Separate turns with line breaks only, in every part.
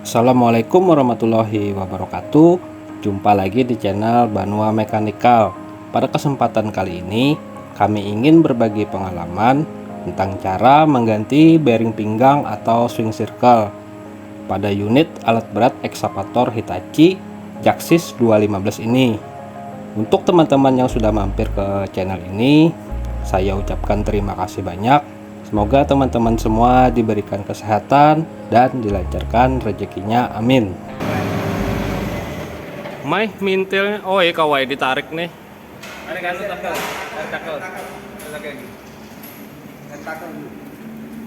Assalamualaikum warahmatullahi wabarakatuh. Jumpa lagi di channel Banua Mekanikal. Pada kesempatan kali ini kami ingin berbagi pengalaman tentang cara mengganti bearing pinggang atau swing circle pada unit alat berat ekskavator Hitachi Jaxis 215 ini. Untuk teman-teman yang sudah mampir ke channel ini, saya ucapkan terima kasih banyak. Semoga teman-teman semua diberikan kesehatan dan dilancarkan rezekinya, amin. Mai mintil, oh iya kawai ditarik nih.
Ada kan tackle. Tackle.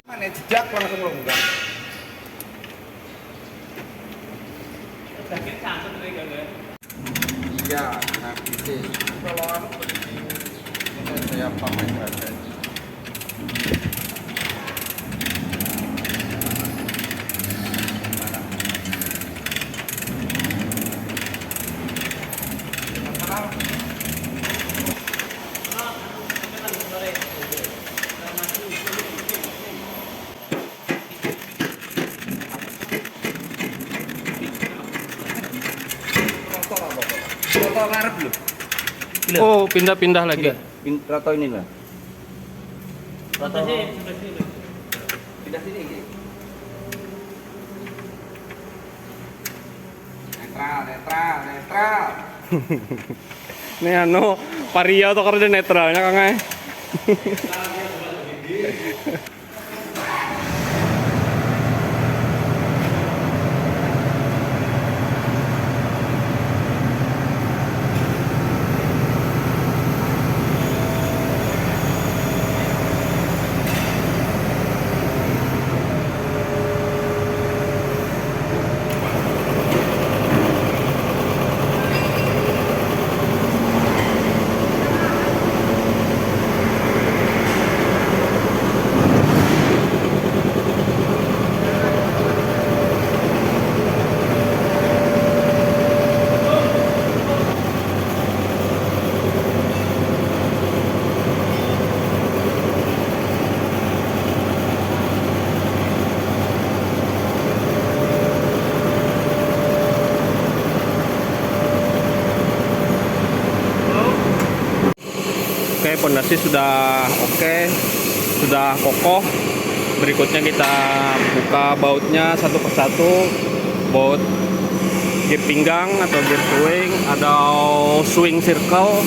Mana jejak langsung longgar. Iya, nah ini kalau saya pakai berada. Roto ngarep lho.
Oh, pindah-pindah lagi.
Roto ini lah.
Roto sini.
Pindah sini. Netral.
Ini anu Vario atau karena netralnya Kang. Oke, pondasi sudah oke, sudah kokoh. Berikutnya kita buka bautnya satu persatu. Baut gear pinggang atau gear swing atau swing circle.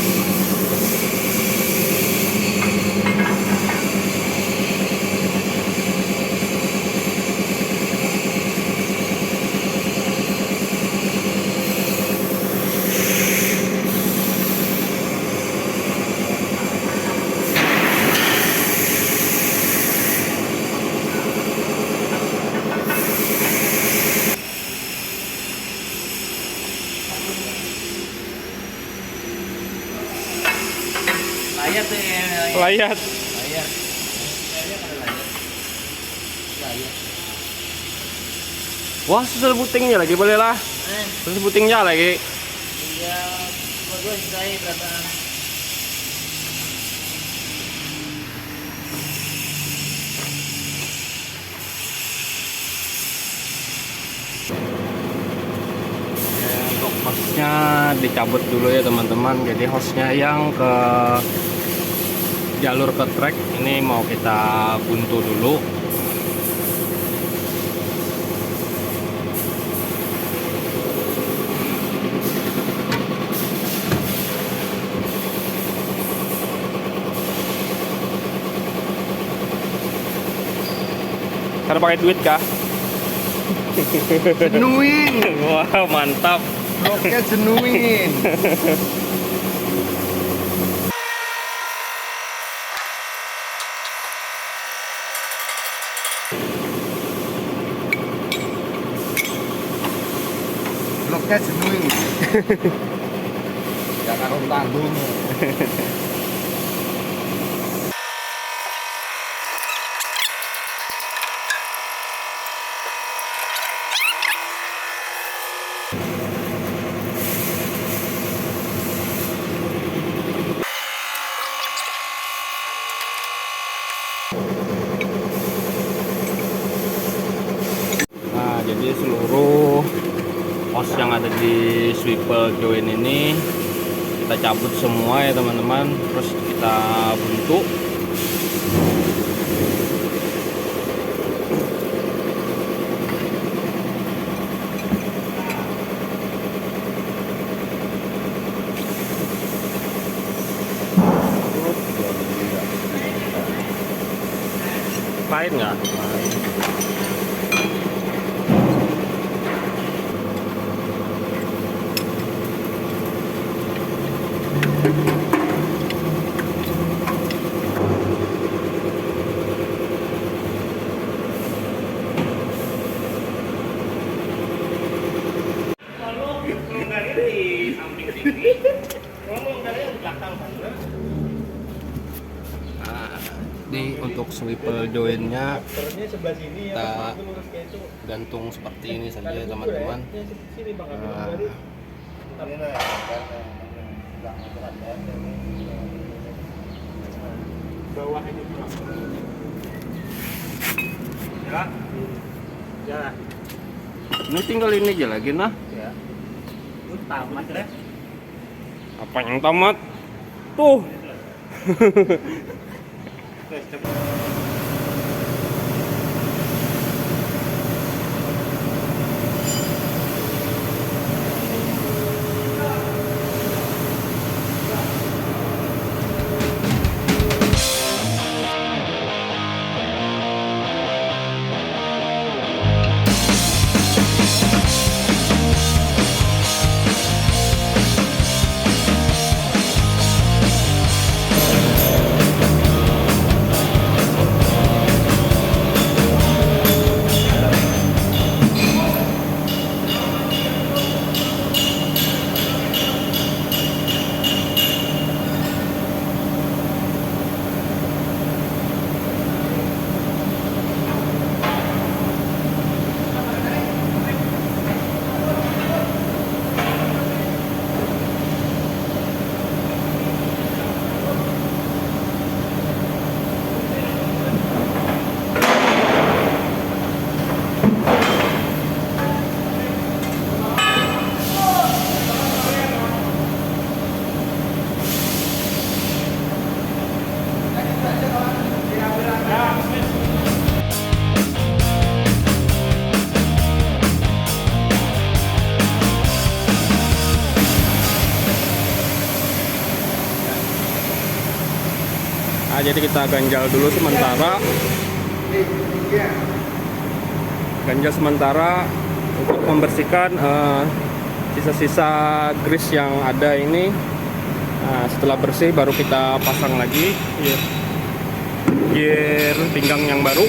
Layar tuh ya.
Layar.
Layar.
Wah, susul putingnya lagi boleh lah. Susul putingnya lagi.
Iya, berdua sudah berapa?
Untuk hostnya dicabut dulu ya teman-teman. Jadi hostnya yang ke jalur ke track ini mau kita buntu dulu. Karena pakai duit kah?
Genuin.
Wah, mantap.
Bloknya genuin. Bloknya genuin. Ya karo tanggung.
Nah, jadi seluruh tuh hose yang ada di swivel join ini kita cabut semua ya teman-teman, terus kita bentuk. Pahit nggak?
Kalau longgarnya di samping sini, kalau longgarnya di belakang sana.
Nah, ini untuk swivel joinnya
Terusnya sebelah sini ya.
kita
Itu lurus kayak itu.
gantung seperti ini saja ya teman-teman.
Ya, sini Bang.
Nah.
Ini lah bawah ini Bang. Ya. Ya.
Ini tinggal ini aja lagi nah.
Ya.
Tamat deh.
Apa yang tamat? Tuh. Nah, jadi kita ganjal dulu sementara. Ganjal sementara untuk membersihkan sisa-sisa grease yang ada ini. Nah, setelah bersih baru kita pasang lagi gear pinggang yang baru.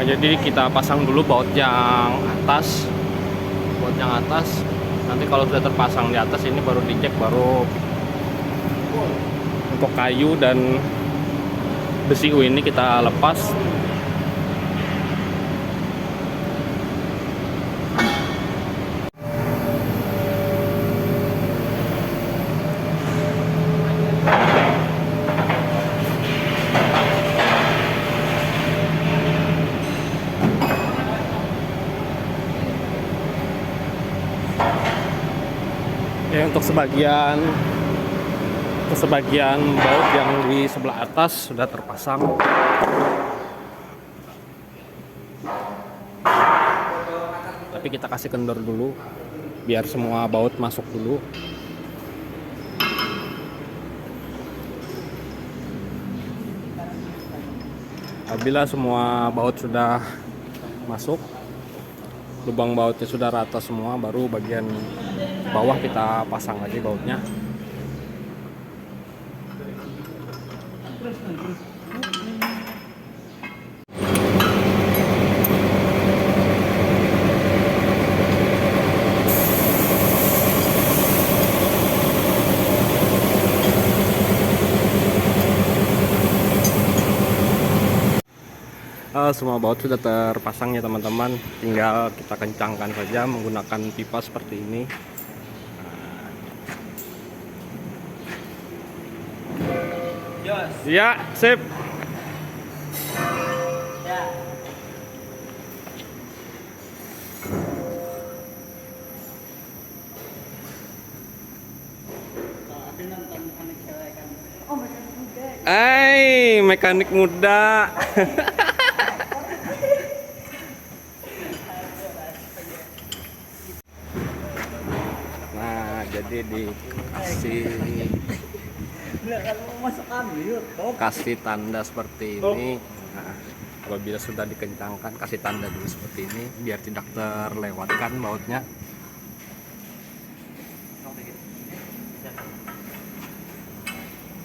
Nah, jadi kita pasang dulu baut yang atas. Baut yang atas. Nanti kalau sudah terpasang di atas ini baru dicek, baru untuk kayu dan besi U ini kita lepas. Ya, untuk sebagian baut yang di sebelah atas sudah terpasang. Tapi kita kasih kendor dulu biar semua baut masuk dulu. Apabila semua baut sudah masuk, lubang bautnya sudah rata semua, baru bagian bawah kita pasang lagi bautnya. Semua baut sudah terpasang ya teman-teman, tinggal kita kencangkan saja menggunakan pipa seperti ini. Ya, sip. Mekanik muda. Nah, jadi kasih tanda seperti ini. Nah, apabila sudah dikencangkan, kasih tanda dulu seperti ini biar tidak terlewatkan bautnya.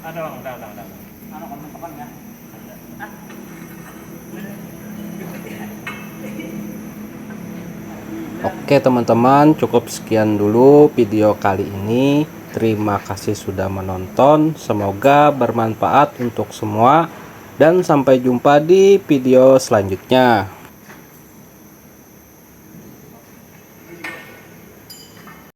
Ada bang, udah.
Oke teman-teman, cukup sekian dulu video kali ini. Terima kasih sudah menonton, semoga bermanfaat untuk semua, dan sampai jumpa di video selanjutnya.